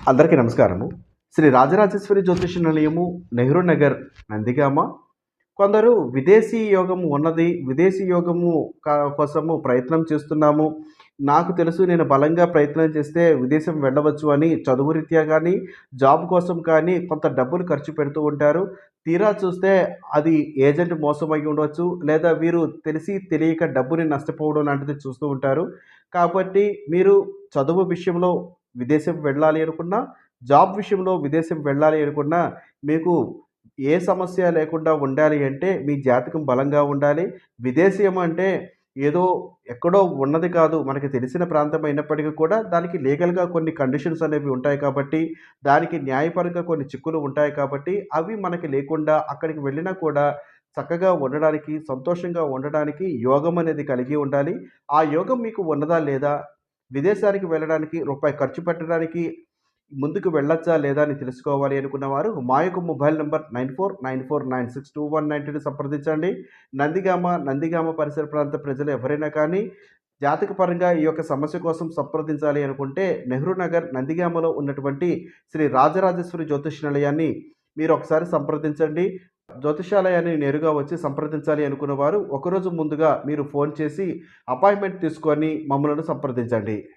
అందరికీ నమస్కారము. శ్రీ రాజరాజేశ్వరి జ్యోతిష నిలయము, నెహ్రూ నగర్, నందిగామ. కొందరు విదేశీ యోగము ఉన్నది. విదేశీ యోగము కోసము ప్రయత్నం చేస్తున్నాము. నాకు తెలుసు నేను బలంగా ప్రయత్నం చేస్తే విదేశం వెళ్ళవచ్చు అని చదువు రీత్యా గానీ, జాబ్ కోసం కానీ కొంత డబ్బులు ఖర్చు పెడుతూ ఉంటారు. తీరా చూస్తే అది ఏజెంట్ మోసమై ఉండవచ్చు. లేదా వీరు తెలిసి తెలియక డబ్బుని నష్టపోవడం లాంటిది చూస్తూ ఉంటారు. కాబట్టి మీరు చదువు విషయంలో విదేశం వెళ్ళాలి అనుకున్నా, జాబ్ విషయంలో విదేశం వెళ్ళాలి అనుకున్నా, మీకు ఏ సమస్య లేకుండా ఉండాలి అంటే మీ జాతకం బలంగా ఉండాలి. విదేశీయం అంటే ఏదో ఎక్కడో ఉన్నది కాదు. మనకి తెలిసిన ప్రాంతం అయినప్పటికీ కూడా దానికి లీగల్‌గా కొన్ని కండిషన్స్ అనేవి ఉంటాయి కాబట్టి, దానికి న్యాయపరంగా కొన్ని చిక్కులు ఉంటాయి కాబట్టి, అవి మనకి లేకుండా అక్కడికి వెళ్ళినా కూడా చక్కగా ఉండడానికి, సంతోషంగా ఉండడానికి యోగం అనేది కలిగి ఉండాలి. ఆ యోగం మీకు ఉన్నదా లేదా? విదేశానికి వెళ్ళడానికి రూపాయి ఖర్చు పెట్టడానికి ముందుకు వెళ్ళొచ్చా లేదా అని తెలుసుకోవాలి అనుకున్నవారు మా యొక్క మొబైల్ నంబర్ 9494962192ని సంప్రదించండి. నందిగామ పరిసర ప్రాంత ప్రజలు ఎవరైనా కానీ జాతకపరంగా ఈ యొక్క సమస్య కోసం సంప్రదించాలి అనుకుంటే నెహ్రూ నగర్, నందిగామలో ఉన్నటువంటి శ్రీ రాజరాజేశ్వరి జ్యోతిష్ నిలయాన్ని మీరు ఒకసారి సంప్రదించండి. జ్యోతిషాలయాన్ని నేరుగా వచ్చి సంప్రదించాలి అనుకున్న వారు ఒకరోజు ముందుగా మీరు ఫోన్ చేసి అపాయింట్మెంట్ తీసుకొని మమ్మలను సంప్రదించండి.